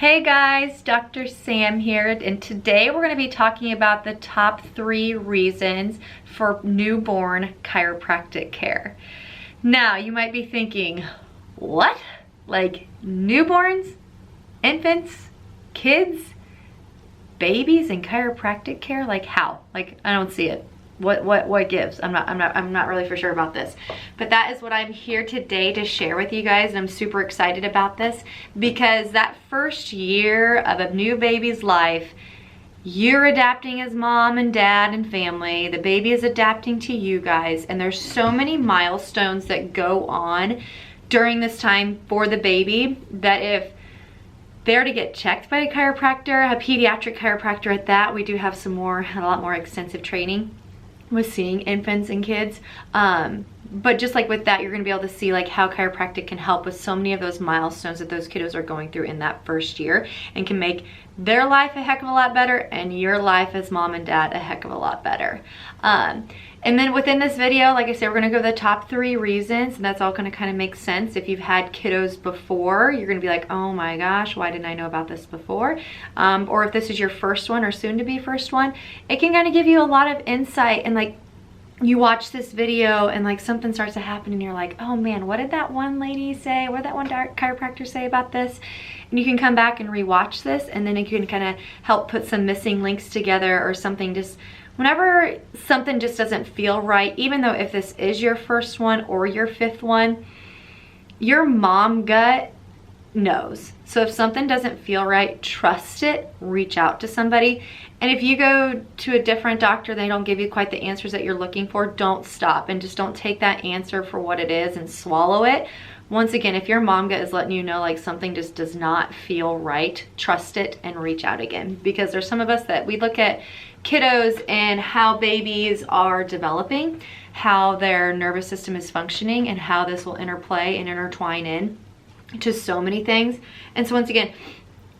Hey guys, Dr. Sam here, and today we're going to be talking about the top 3 reasons for newborn chiropractic care. Now, you might be thinking, what? Like newborns, infants, kids, babies in chiropractic care? Like how? Like I don't see it. What gives? I'm not really for sure about this, but that is what I'm here today to share with you guys, and I'm super excited about this because that first year of a new baby's life, you're adapting as mom and dad and family, the baby is adapting to you guys, and there's so many milestones that go on during this time for the baby that if they're to get checked by a chiropractor, a pediatric chiropractor at that, we do have a lot more extensive training with seeing infants and kids, but just like with that, you're going to be able to see like how chiropractic can help with so many of those milestones that those kiddos are going through in that first year, and can make their life a heck of a lot better and your life as mom and dad a heck of a lot better. And then within this video, like I said, we're going to go the top 3 reasons, and that's all going to kind of make sense. If you've had kiddos before, you're going to be like, oh my gosh, why didn't I know about this before? Or if this is your first one or soon to be first one, it can kind of give you a lot of insight, and like you watch this video and like something starts to happen and you're like, oh man, what did that one lady say? What did that one chiropractor say about this? And you can come back and rewatch this, and then you can kind of help put some missing links together or something. Just whenever something just doesn't feel right, even though if this is your first one or your 5th one, your mom gut knows. So if something doesn't feel right, trust it, reach out to somebody. And if you go to a different doctor, they don't give you quite the answers that you're looking for, don't stop and just don't take that answer for what it is and swallow it. Once again, if your mom gut is letting you know like something just does not feel right, trust it and reach out again. Because there's some of us that we look at kiddos and how babies are developing, how their nervous system is functioning, and how this will interplay and intertwine in to so many things. And so once again,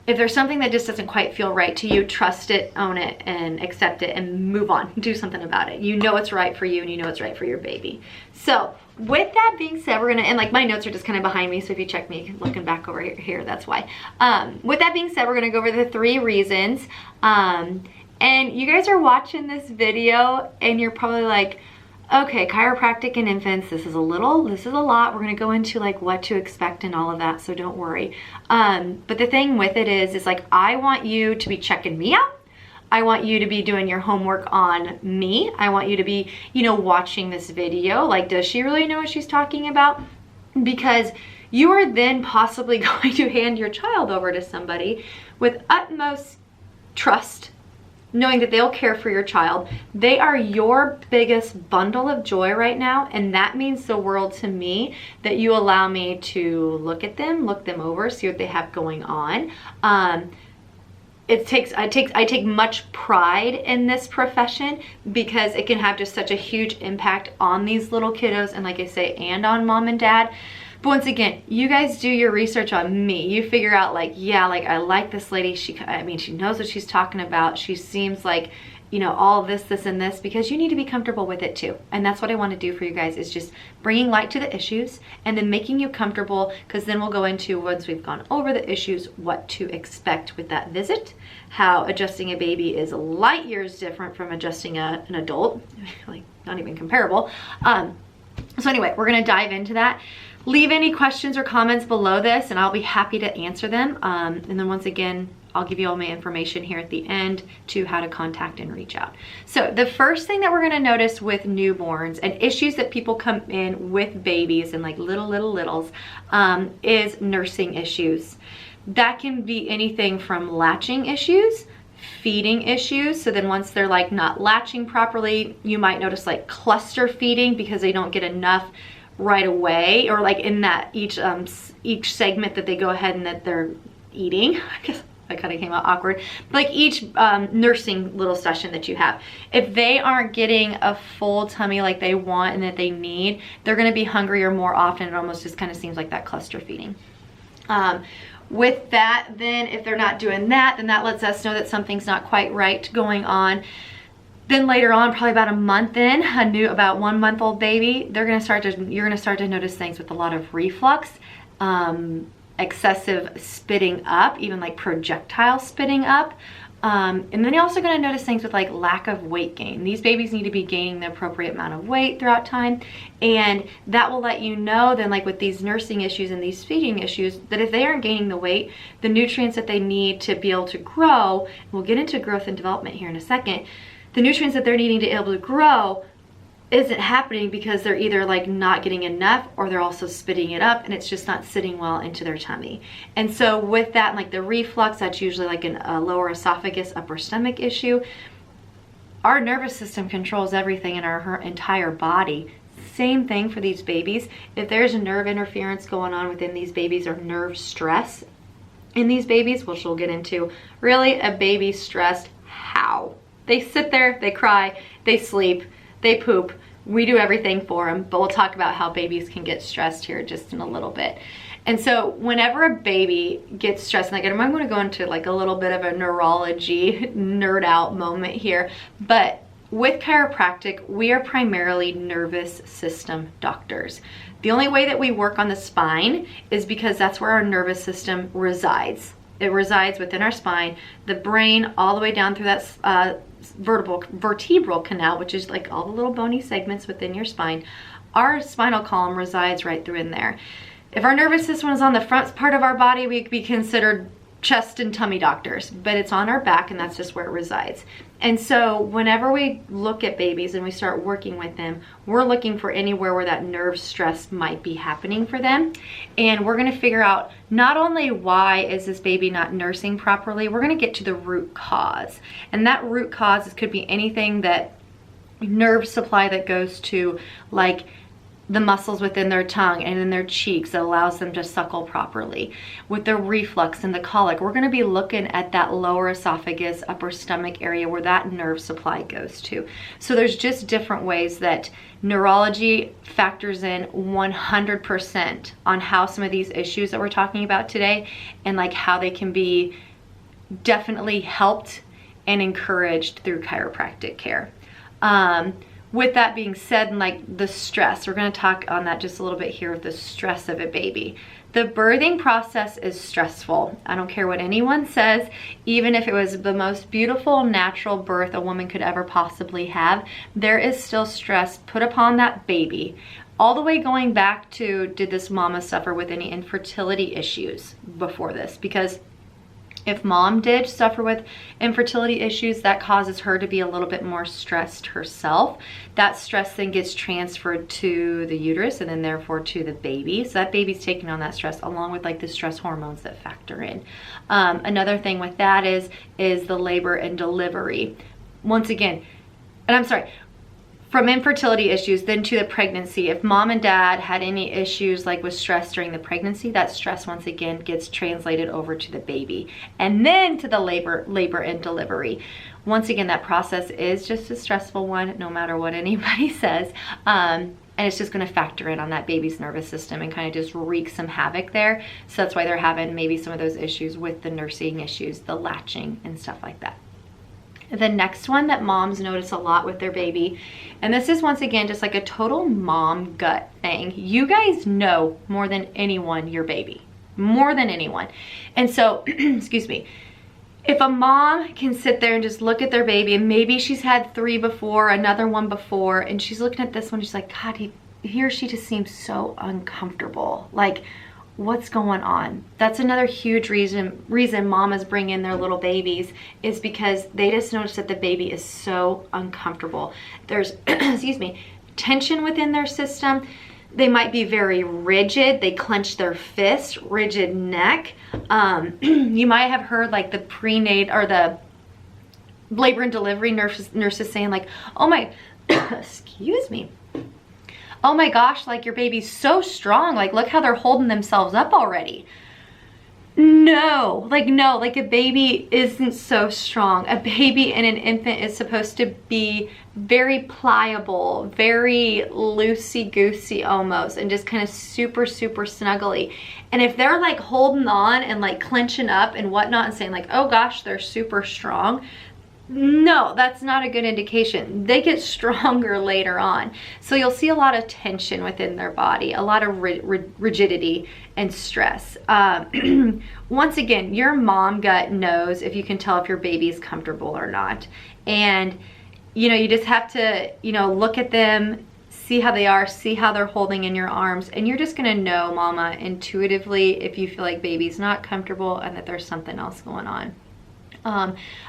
if there's something that just doesn't quite feel right to you, trust it, own it, and accept it, and move on. Do something about it. You know it's right for you, and you know it's right for your baby. So with that being said, we're gonna, and like my notes are just kind of behind me, so if you check me looking back over here, that's why. With that being said, we're gonna go over the 3 reasons. And you guys are watching this video and you're probably like, okay, chiropractic and infants, this is a lot. We're gonna go into like what to expect and all of that, so don't worry. But the thing with it is like, I want you to be checking me out. I want you to be doing your homework on me. I want you to be, watching this video. Like, does she really know what she's talking about? Because you are then possibly going to hand your child over to somebody with utmost trust, knowing that they'll care for your child. They are your biggest bundle of joy right now, and that means the world to me that you allow me to look at them, look them over, see what they have going on. I take much pride in this profession because it can have just such a huge impact on these little kiddos, and like I say, and on mom and dad. But once again, you guys do your research on me. You figure out like, yeah, like I like this lady. She knows what she's talking about. She seems like, all this, and this, because you need to be comfortable with it too. And that's what I want to do for you guys, is just bringing light to the issues and then making you comfortable, because then we'll go into, once we've gone over the issues, what to expect with that visit, how adjusting a baby is light years different from adjusting an adult, like not even comparable. So anyway, we're going to dive into that. Leave any questions or comments below this and I'll be happy to answer them. And then once again, I'll give you all my information here at the end to how to contact and reach out. So the first thing that we're gonna notice with newborns and issues that people come in with babies and like littles is nursing issues. That can be anything from latching issues, feeding issues. So then once they're like not latching properly, you might notice like cluster feeding because they don't get enough right away, or like in that each segment that they go ahead and that they're eating. I guess that kind of came out awkward. But like each nursing little session that you have, if they aren't getting a full tummy like they want and that they need, they're going to be hungrier more often. It almost just kind of seems like that cluster feeding. With that, then if they're not doing that, then that lets us know that something's not quite right going on. Then later on, probably about a month in, about 1 month old baby, you're gonna start to notice things with a lot of reflux, excessive spitting up, even like projectile spitting up. And then you're also going to notice things with like lack of weight gain. These babies need to be gaining the appropriate amount of weight throughout time, and that will let you know then, like with these nursing issues and these feeding issues, that if they aren't gaining the weight, the nutrients that they need to be able to grow, we'll get into growth and development here in a second, the nutrients that they're needing to be able to grow isn't happening because they're either like not getting enough, or they're also spitting it up and it's just not sitting well into their tummy. And so with that, like the reflux, that's usually like a lower esophagus, upper stomach issue. Our nervous system controls everything in our entire body. Same thing for these babies. If there's a nerve interference going on within these babies, or nerve stress in these babies, which we'll get into, really a baby stressed how? They sit there, they cry, they sleep, they poop. We do everything for them, but we'll talk about how babies can get stressed here just in a little bit. And so whenever a baby gets stressed, like, and I'm going to go into like a little bit of a neurology nerd out moment here, but with chiropractic, we are primarily nervous system doctors. The only way that we work on the spine is because that's where our nervous system resides. It resides within our spine, the brain, all the way down through that vertebral canal, which is like all the little bony segments within your spine. Our spinal column resides right through in there. If our nervous system is on the front part of our body, we'd be considered chest and tummy doctors, but it's on our back, and that's just where it resides. And so whenever we look at babies and we start working with them, we're looking for anywhere where that nerve stress might be happening for them. And we're gonna figure out not only why is this baby not nursing properly, we're gonna get to the root cause. And that root cause could be anything that nerve supply that goes to like the muscles within their tongue and in their cheeks that allows them to suckle properly. With the reflux and the colic, we're going to be looking at that lower esophagus, upper stomach area where that nerve supply goes to. So there's just different ways that neurology factors in 100% on how some of these issues that we're talking about today, and like how they can be definitely helped and encouraged through chiropractic care. With that being said, and like the stress, we're going to talk on that just a little bit here with the stress of a baby. The birthing process is stressful. I don't care what anyone says, even if it was the most beautiful natural birth a woman could ever possibly have, there is still stress put upon that baby. All the way going back to, did this mama suffer with any infertility issues before this? Because if mom did suffer with infertility issues, that causes her to be a little bit more stressed herself. That stress then gets transferred to the uterus and then therefore to the baby. So that baby's taking on that stress along with like the stress hormones that factor in. Another thing with that is the labor and delivery. Once again, and I'm sorry, from infertility issues then to the pregnancy. If mom and dad had any issues like with stress during the pregnancy, that stress once again gets translated over to the baby, and then to the labor and delivery. Once again, that process is just a stressful one, no matter what anybody says. And it's just going to factor in on that baby's nervous system and kind of just wreak some havoc there. So that's why they're having maybe some of those issues with the nursing issues, the latching and stuff like that. The next one that moms notice a lot with their baby, and this is once again just like a total mom gut thing. You guys know more than anyone your baby, more than anyone. And so, excuse me, if a mom can sit there and just look at their baby, and maybe she's had 3 before, another one before, and she's looking at this one, she's like, God, he or she just seems so uncomfortable. Like, what's going on? That's another huge reason mamas bring in their little babies, is because they just notice that the baby is so uncomfortable. There's, excuse me, tension within their system. They might be very rigid. They clench their fist, rigid neck. You might have heard like the prenatal or the labor and delivery nurses saying like, oh my, excuse me, oh my gosh, like your baby's so strong. Like, look how they're holding themselves up already. No, like a baby isn't so strong. A baby and an infant is supposed to be very pliable, very loosey-goosey almost, and just kind of super, super snuggly. And if they're like holding on and like clenching up and whatnot and saying like, oh gosh, they're super strong, No, that's not a good indication. They get stronger later on. So you'll see a lot of tension within their body, a lot of rigidity and stress. Once again, your mom gut knows if you can tell if your baby is comfortable or not. And, you know, you just have to, you know, look at them, see how they are, see how they're holding in your arms, and you're just gonna know, mama, intuitively if you feel like baby's not comfortable and that there's something else going on.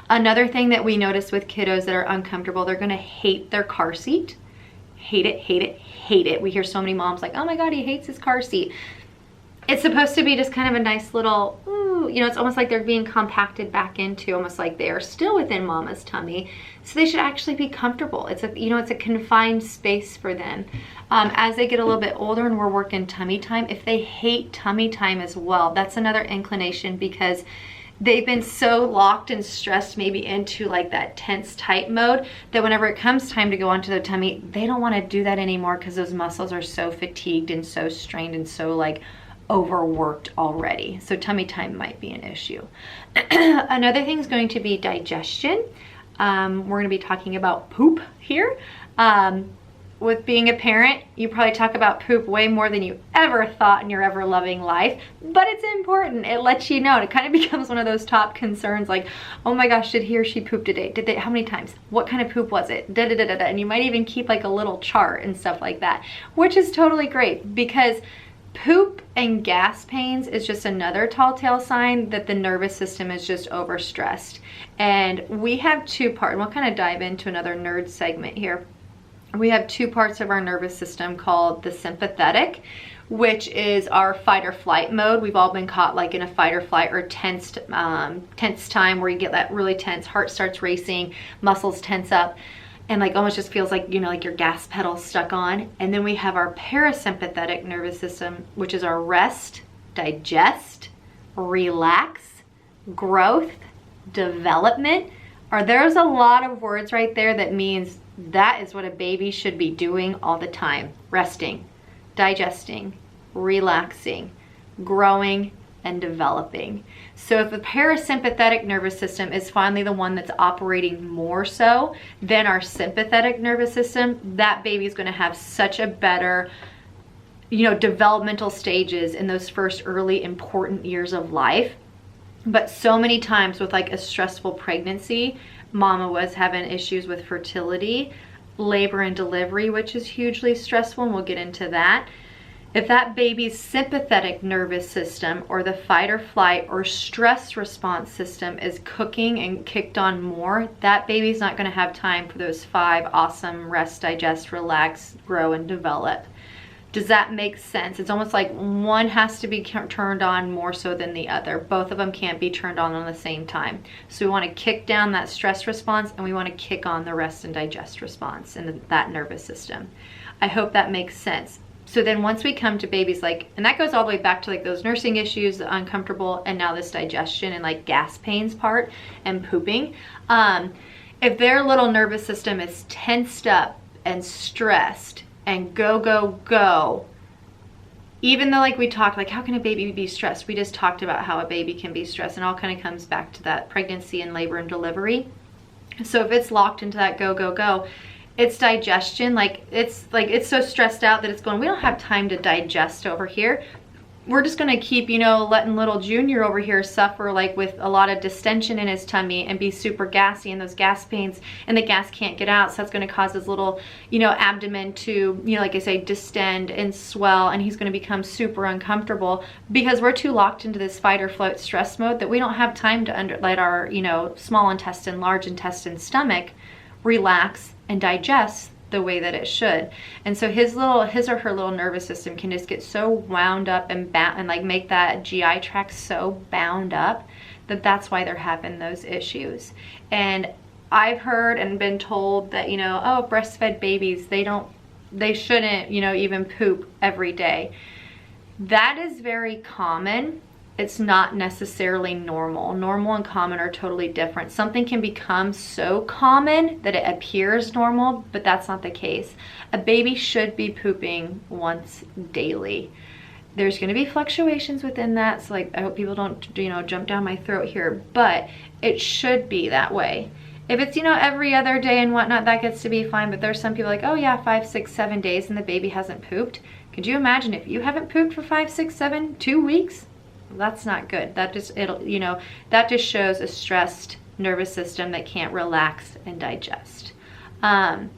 Another thing that we notice with kiddos that are uncomfortable, they're gonna hate their car seat. Hate it, hate it, hate it. We hear so many moms like, oh my God, he hates his car seat. It's supposed to be just kind of a nice little, ooh, you know, it's almost like they're being compacted back into, almost like they are still within mama's tummy. So they should actually be comfortable. It's a, you know, it's a confined space for them. As they get a little bit older and we're working tummy time, if they hate tummy time as well, that's another inclination, because they've been so locked and stressed maybe into like that tense tight mode that whenever it comes time to go onto their tummy, they don't want to do that anymore because those muscles are so fatigued and so strained and so like overworked already. So tummy time might be an issue. Another thing is going to be digestion. We're going to be talking about poop here. With being a parent, you probably talk about poop way more than you ever thought in your ever loving life, but it's important. It lets you know. It kind of becomes one of those top concerns, like, oh my gosh, did he or she poop today? Did they, how many times? What kind of poop was it? Da, da, da, da, da. And you might even keep like a little chart and stuff like that, which is totally great, because poop and gas pains is just another telltale sign that the nervous system is just overstressed. And we have two parts, and we'll kind of dive into another nerd segment here. We have two parts of our nervous system called the sympathetic, which is our fight or flight mode. We've all been caught like in a fight or flight or tense time where you get that really tense, heart starts racing, muscles tense up, and like almost just feels like, you know, like your gas pedal stuck on. And then we have our parasympathetic nervous system, which is our rest, digest, relax, growth, development. There's a lot of words right there that means that is what a baby should be doing all the time. Resting, digesting, relaxing, growing, and developing. So if the parasympathetic nervous system is finally the one that's operating more so than our sympathetic nervous system, that baby is going to have such a better, you know, developmental stages in those first early important years of life. But so many times with like a stressful pregnancy, mama was having issues with fertility, labor and delivery, which is hugely stressful, and we'll get into that. If that baby's sympathetic nervous system or the fight or flight or stress response system is cooking and kicked on more, that baby's not going to have time for those 5 awesome rest, digest, relax, grow, and develop. Does that make sense? It's almost like one has to be turned on more so than the other. Both of them can't be turned on the same time. So we want to kick down that stress response, and we want to kick on the rest and digest response in that nervous system. I hope that makes sense. So then once we come to babies, like, and that goes all the way back to like those nursing issues, the uncomfortable, and now this digestion and like gas pains part and pooping. If their little nervous system is tensed up and stressed and go, go, go, even though like we talked, like how can a baby be stressed? We just talked about how a baby can be stressed, and all kind of comes back to that pregnancy and labor and delivery. So if it's locked into that go, go, go, it's digestion, it's so stressed out that it's going, we don't have time to digest over here. We're just gonna keep, you know, letting little Junior over here suffer like with a lot of distension in his tummy and be super gassy, and those gas pains, and the gas can't get out. So that's gonna cause his little, you know, abdomen to, you know, like I say, distend and swell, and he's gonna become super uncomfortable because we're too locked into this fight or flight stress mode that we don't have time to let our, you know, small intestine, large intestine, stomach relax and digest the way that it should. And so his or her little nervous system can just get so wound up and like make that GI tract so bound up that that's why they're having those issues. And I've heard and been told that, you know, oh, breastfed babies, they shouldn't, you know, even poop every day. That is very common. It's not necessarily normal. Normal and common are totally different. Something can become so common that it appears normal, but that's not the case. A baby should be pooping once daily. There's going to be fluctuations within that, so like I hope people don't, you know, jump down my throat here, but it should be that way. If it's, you know, every other day and whatnot, that gets to be fine. But there's some people like, oh yeah, 5, 6, 7 days and the baby hasn't pooped. Could you imagine if you haven't pooped for 5, 6, 7, 2 weeks? Well, that's not good. That just, that just shows a stressed nervous system that can't relax and digest. And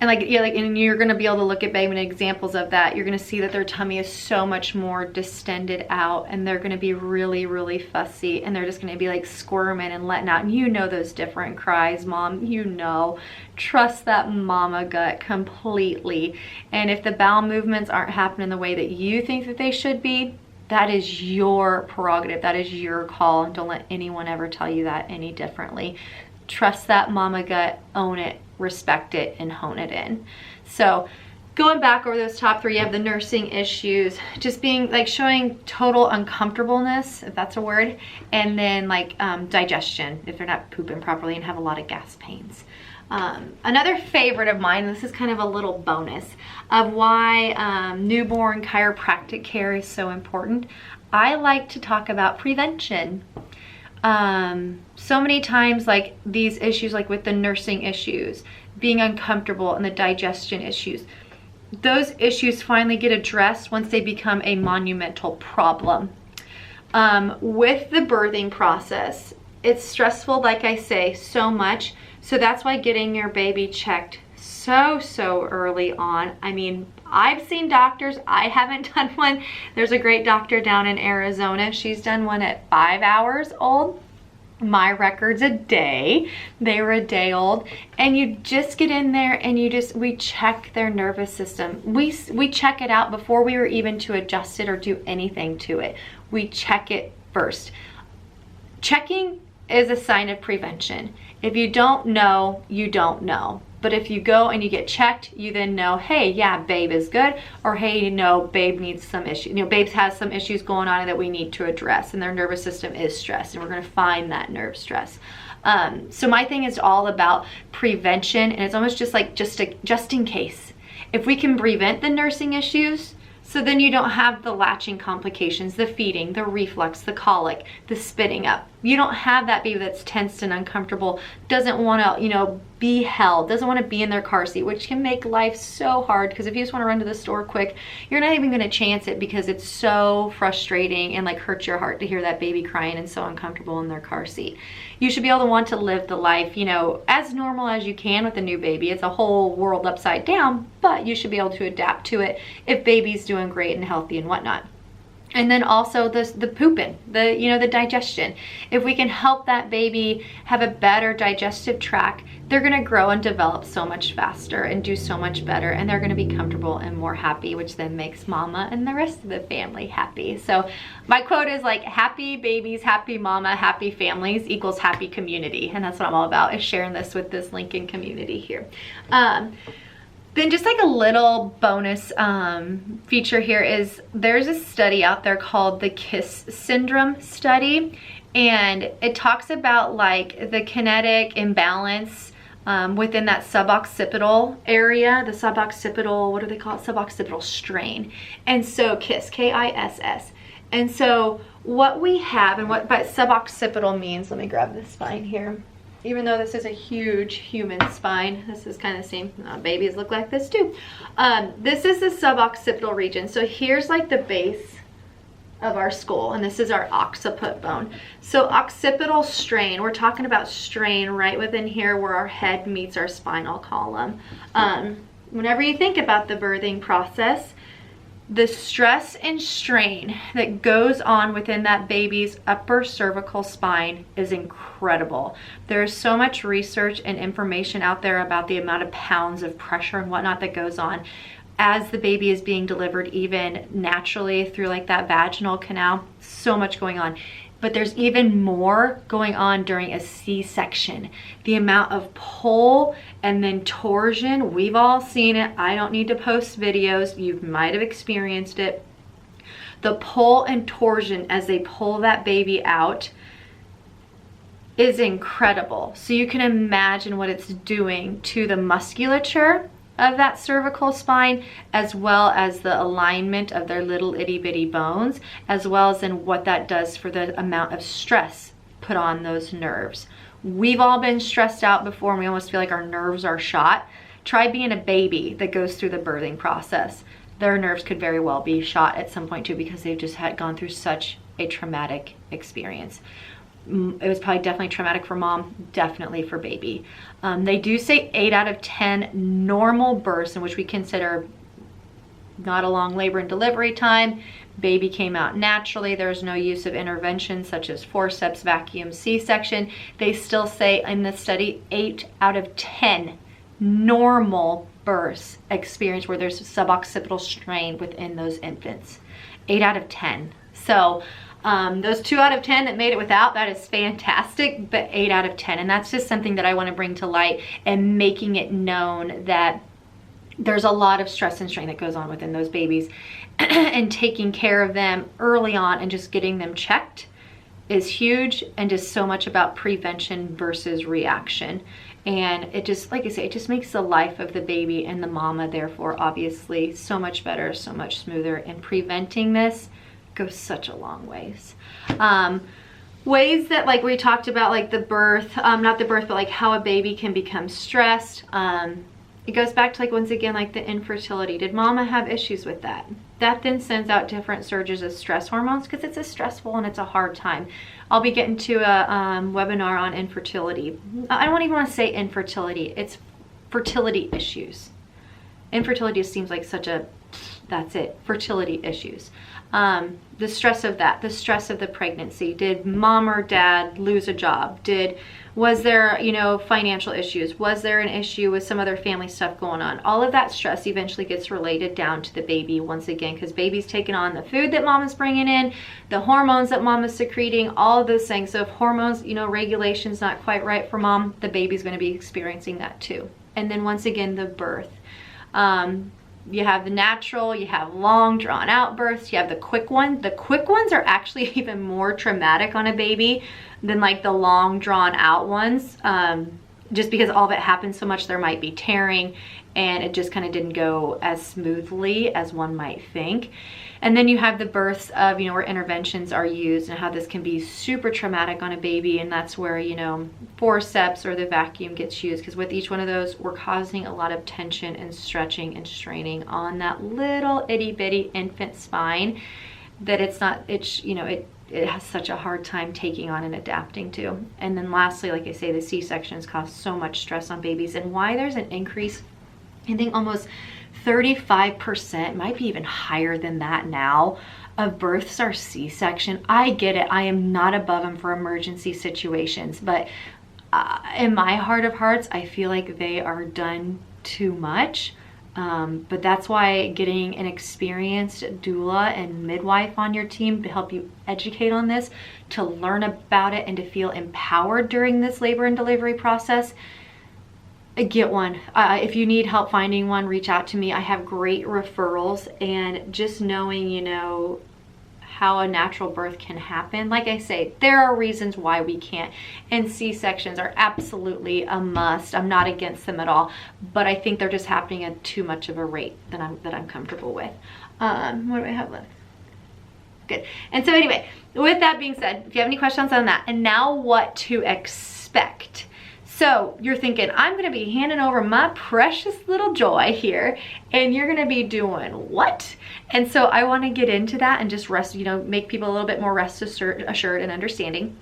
and you're gonna be able to look at baby and examples of that. You're gonna see that their tummy is so much more distended out, and they're gonna be really, really fussy, and they're just gonna be like squirming and letting out. And you know those different cries, mom, you know. Trust that mama gut completely. And if the bowel movements aren't happening the way that you think that they should be, that is your prerogative, that is your call. And don't let anyone ever tell you that any differently. Trust that mama gut, own it, respect it, and hone it in. So going back over those top 3, you have the nursing issues, just being like showing total uncomfortableness, if that's a word, and then like digestion, if they're not pooping properly and have a lot of gas pains. Another favorite of mine, this is kind of a little bonus of why newborn chiropractic care is so important. I like to talk about prevention. So many times, like these issues, like with the nursing issues, being uncomfortable, and the digestion issues, those issues finally get addressed once they become a monumental problem. With the birthing process, it's stressful, like I say, so much. So that's why getting your baby checked so early on. I mean, I've seen doctors, I haven't done one. There's a great doctor down in Arizona. She's done one at 5 hours old. My record's a day. They were a day old. And you just get in there and we check their nervous system. We check it out before we were even to adjust it or do anything to it. We check it first. Checking is a sign of prevention. If you don't know, you don't know. But if you go and you get checked, you then know, hey, yeah, babe is good, or hey, no, babe needs some issues. You know, babe has some issues going on that we need to address, and their nervous system is stressed, and we're gonna find that nerve stress. So my thing is all about prevention, and it's almost just like just in case. If we can prevent the nursing issues, so then you don't have the latching complications, the feeding, the reflux, the colic, the spitting up. You don't have that baby that's tensed and uncomfortable, doesn't want to, be held, doesn't want to be in their car seat, which can make life so hard, because if you just want to run to the store quick, you're not even going to chance it, because it's so frustrating and like hurts your heart to hear that baby crying and so uncomfortable in their car seat. You should be able to want to live the life, as normal as you can with a new baby. It's a whole world upside down, but you should be able to adapt to it if baby's doing great and healthy and whatnot. And then also the pooping, the digestion. If we can help that baby have a better digestive tract, they're gonna grow and develop so much faster and do so much better, and they're gonna be comfortable and more happy, which then makes mama and the rest of the family happy. So my quote is like, happy babies, happy mama, happy families equals happy community. And that's what I'm all about, is sharing this with this Lincoln community here. Then just like a little bonus feature here is there's a study out there called the KISS syndrome study, and it talks about like the kinetic imbalance within that suboccipital area, the suboccipital, what do they call it? Suboccipital strain. And so KISS, K-I-S-S. And so what we have, and what suboccipital means, let me grab the spine here. Even though this is a huge human spine, this is kind of the same. Babies look like this too. This is the suboccipital region. So here's like the base of our skull, and this is our occiput bone. So occipital strain, we're talking about strain right within here where our head meets our spinal column. Whenever you think about the birthing process, the stress and strain that goes on within that baby's upper cervical spine is incredible. There's so much research and information out there about the amount of pounds of pressure and whatnot that goes on as the baby is being delivered, even naturally through like that vaginal canal. So much going on. But there's even more going on during a C-section. The amount of pull and then torsion, we've all seen it. I don't need to post videos. You might have experienced it. The pull and torsion as they pull that baby out is incredible. So you can imagine what it's doing to the musculature of that cervical spine, as well as the alignment of their little itty bitty bones, as well as in what that does for the amount of stress put on those nerves. We've all been stressed out before and we almost feel like our nerves are shot. Try being a baby that goes through the birthing process. Their nerves could very well be shot at some point too, because they've just gone through such a traumatic experience. It was probably definitely traumatic for mom, definitely for baby. They do say 8 out of 10 normal births, in which we consider not a long labor and delivery time. Baby came out naturally. There's no use of intervention such as forceps, vacuum, C-section. They still say in the study 8 out of 10 normal births experience where there's suboccipital strain within those infants. 8 out of 10. So those 2 out of 10 that made it without, that is fantastic, but 8 out of 10. And that's just something that I want to bring to light, and making it known that there's a lot of stress and strain that goes on within those babies and taking care of them early on and just getting them checked is huge, and just so much about prevention versus reaction. And it just, like I say, it just makes the life of the baby and the mama, therefore, obviously, so much better, so much smoother. And preventing this goes such a long ways. Ways that, like we talked about, like the birth, not the birth, but like how a baby can become stressed. It goes back to, like, once again, like the infertility. Did mama have issues with that? That then sends out different surges of stress hormones, because it's a stressful and it's a hard time. I'll be getting to a webinar on infertility. I don't even want to say infertility. It's fertility issues. Infertility seems like such a, that's it, fertility issues. The stress of that, the stress of the pregnancy. Did mom or dad lose a job? Was there, you know, financial issues? Was there an issue with some other family stuff going on? All of that stress eventually gets related down to the baby once again, because baby's taking on the food that mom is bringing in, the hormones that mom is secreting, all of those things. So if hormones, you know, regulation's not quite right for mom, the baby's going to be experiencing that too. And then once again, the birth. You have the natural, you have long drawn out births, you have the quick ones. The quick ones are actually even more traumatic on a baby than like the long drawn out ones. Just because all of it happens so much, there might be tearing, and it just kind of didn't go as smoothly as one might think. And then you have the births of, you know, where interventions are used, and how this can be super traumatic on a baby. And that's where, you know, forceps or the vacuum gets used, because with each one of those, we're causing a lot of tension and stretching and straining on that little itty bitty infant spine that you know, it has such a hard time taking on and adapting to. And then lastly, like I say, the C-sections cause so much stress on babies, and why there's an increase, I think almost 35%, might be even higher than that now, of births are C-section. I get it. I am not above them for emergency situations, but in my heart of hearts, I feel like they are done too much. But that's why getting an experienced doula and midwife on your team to help you educate on this, to learn about it, and to feel empowered during this labor and delivery process, get one. If you need help finding one, reach out to me. I have great referrals, and just knowing, you know, how a natural birth can happen. Like I say, there are reasons why we can't, and C-sections are absolutely a must. I'm not against them at all, but I think they're just happening at too much of a rate that I'm comfortable with. What do I have left? Good. And so anyway, with that being said, if you have any questions on that, and now what to expect. So you're thinking, I'm going to be handing over my precious little joy here, and you're going to be doing what? And so I want to get into that and just make people a little bit more rest assured and understanding.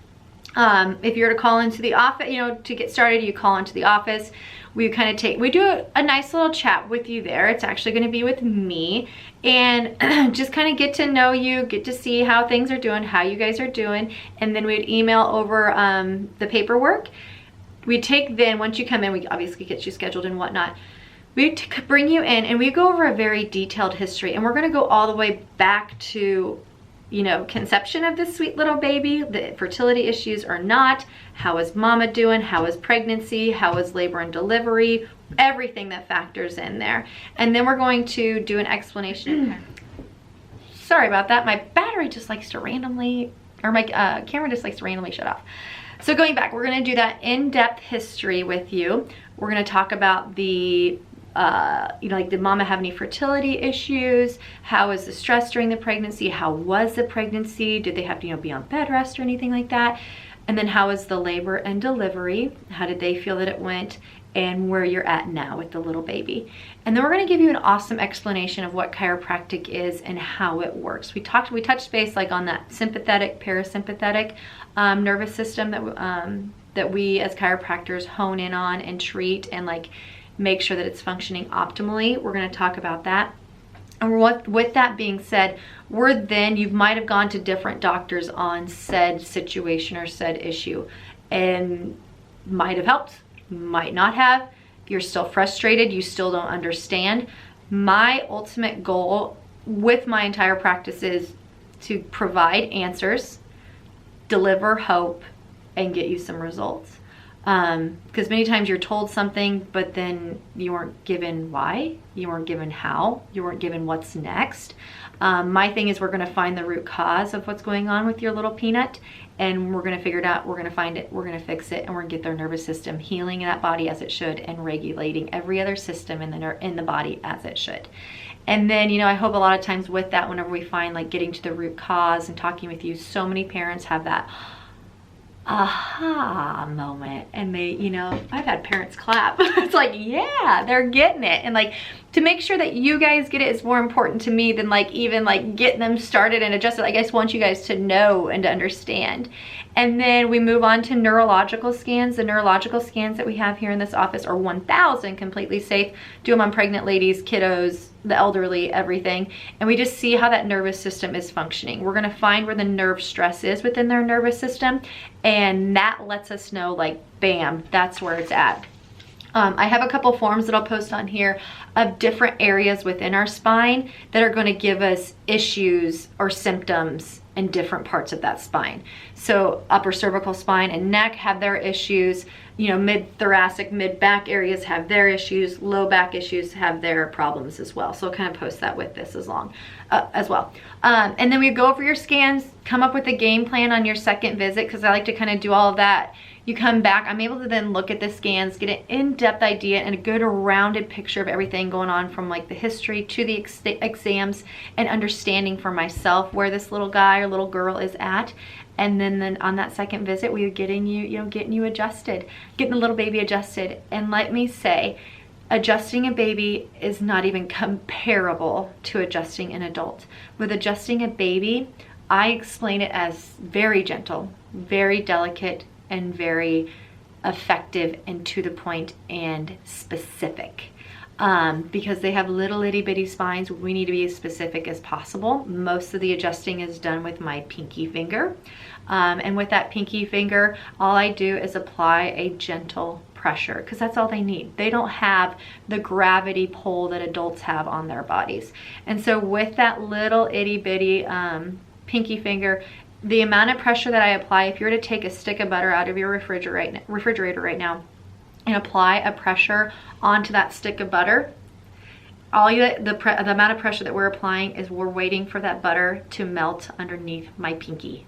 If you're to call into the office, you know, to get started, you call into the office. We do a nice little chat with you there. It's actually going to be with me, and just kind of get to know you, get to see how things are doing, how you guys are doing, and then we'd email over the paperwork. Once you come in, we obviously get you scheduled and whatnot. We bring you in and we go over a very detailed history, and we're going to go all the way back to, you know, conception of this sweet little baby, the fertility issues or not, how is mama doing, how is pregnancy, how is labor and delivery, everything that factors in there. And then we're going to do an explanation. Sorry about that. My battery just likes to randomly, or my camera just likes to randomly shut off. So going back, we're going to do that in-depth history with you. We're going to talk about the, like, did mama have any fertility issues? How was the stress during the pregnancy? How was the pregnancy? Did they have to, be on bed rest or anything like that? And then how was the labor and delivery? How did they feel that it went? And where you're at now with the little baby. And then we're going to give you an awesome explanation of what chiropractic is and how it works. We touched base like on that sympathetic, parasympathetic nervous system that we as chiropractors hone in on and treat and like make sure that it's functioning optimally. We're going to talk about that. And with that being said, you might have gone to different doctors on said situation or said issue, and might have helped, might not have. You're still frustrated, you still don't understand. My ultimate goal with my entire practice is to provide answers, deliver hope, and get you some results. Because many times you're told something, but then you weren't given why, you weren't given how, you weren't given what's next. My thing is we're gonna find the root cause of what's going on with your little peanut, and we're gonna figure it out, we're gonna find it, we're gonna fix it, and we're gonna get their nervous system healing in that body as it should and regulating every other system in the body as it should. And then, you know, I hope a lot of times with that, whenever we find like getting to the root cause and talking with you, so many parents have that aha moment, and they, you know, I've had parents clap. It's like, yeah, they're getting it. And like, to make sure that you guys get it is more important to me than like even like getting them started and adjusted. I just want you guys to know and to understand. And then we move on to neurological scans. The neurological scans that we have here in this office are 1,000 completely safe. Do them on pregnant ladies, kiddos, the elderly, everything. And we just see how that nervous system is functioning. We're gonna find where the nerve stress is within their nervous system, and that lets us know like, bam, that's where it's at. I have a couple forms that I'll post on here of different areas within our spine that are going to give us issues or symptoms in different parts of that spine. So upper cervical spine and neck have their issues, you know, mid-thoracic, mid-back areas have their issues, low back issues have their problems as well. So I'll kind of post that with this as well. And then we go over your scans, come up with a game plan on your second visit, because I like to kind of do all of that. You come back, I'm able to then look at the scans, get an in-depth idea and a good rounded picture of everything going on from like the history to the exams, and understanding for myself where this little guy or little girl is at. And then on that second visit, we are getting you adjusted, getting the little baby adjusted. And let me say, adjusting a baby is not even comparable to adjusting an adult. With adjusting a baby, I explain it as very gentle, very delicate, and very effective and to the point and specific. Because they have little itty bitty spines, we need to be as specific as possible. Most of the adjusting is done with my pinky finger. And with that pinky finger, all I do is apply a gentle pressure, because that's all they need. They don't have the gravity pull that adults have on their bodies. And so with that little itty bitty pinky finger, the amount of pressure that I apply, if you were to take a stick of butter out of your refrigerator right now and apply a pressure onto that stick of butter, the amount of pressure that we're applying is we're waiting for that butter to melt underneath my pinky.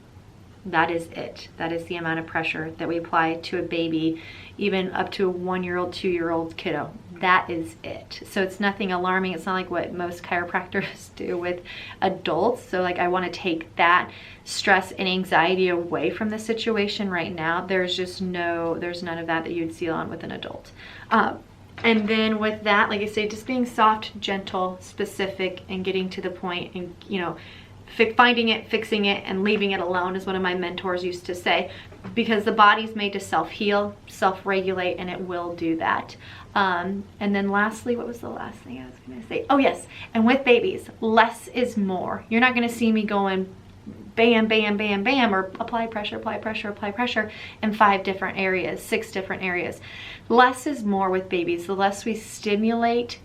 That is it. That is the amount of pressure that we apply to a baby, even up to a 1-year-old, 2-year-old kiddo. That is it. So it's nothing alarming. It's not like what most chiropractors do with adults. So like, I want to take that stress and anxiety away from the situation right now. There's none of that you'd see on with an adult. And then with that, like I say, just being soft, gentle, specific, and getting to the point, and you know, finding it, fixing it, and leaving it alone is one of my mentors used to say, because the body's made to self-heal, self-regulate, and it will do that. And then lastly, what was the last thing I was going to say? Oh yes, and with babies, less is more. You're not going to see me going bam, bam, bam, bam, or apply pressure, apply pressure, apply pressure in 5 different areas, 6 different areas. Less is more with babies. The less we stimulate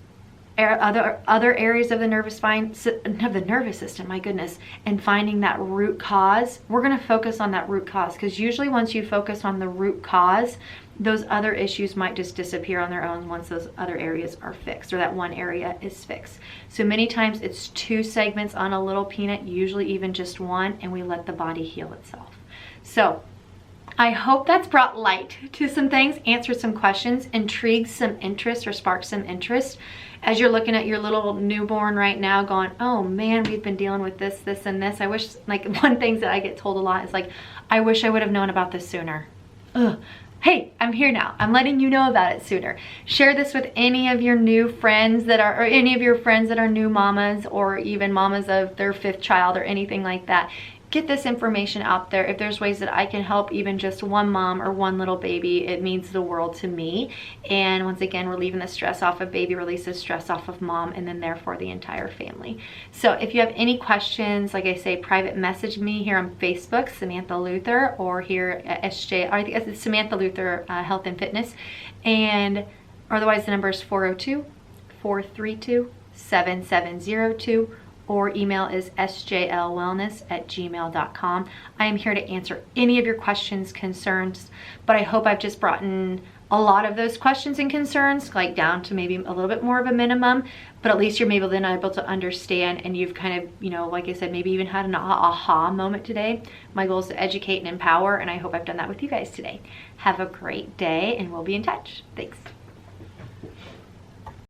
other areas of the nervous system, my goodness, and finding that root cause, we're going to focus on that root cause, because usually once you focus on the root cause, those other issues might just disappear on their own once those other areas are fixed, or that one area is fixed. So many times it's 2 segments on a little peanut, usually even just 1, and we let the body heal itself. So I hope that's brought light to some things, answered some questions, intrigued some interest, or sparked some interest. as you're looking at your little newborn right now going, oh man, we've been dealing with this, this, and this. I wish, like, one thing that I get told a lot is like, I wish I would have known about this sooner. Ugh. Hey, I'm here now. I'm letting you know about it sooner. Share this with any of your new friends that are, or any of your friends that are new mamas, or even mamas of their 5th child or anything like that. Get this information out there. If there's ways that I can help even just one mom or one little baby, it means the world to me. And once again, we're leaving the stress off of baby, releases stress off of mom, and then therefore the entire family. So if you have any questions, like I say, private message me here on Facebook, Samantha Luther, or here at SJ, or I think it's Samantha Luther Health and Fitness. And otherwise the number is 402-432-7702. or email is sjlwellness@gmail.com. I am here to answer any of your questions, concerns, but I hope I've just brought in a lot of those questions and concerns, like down to maybe a little bit more of a minimum, but at least you're maybe then able to understand, and you've kind of, you know, like I said, maybe even had an aha moment today. My goal is to educate and empower, and I hope I've done that with you guys today. Have a great day, and we'll be in touch. Thanks.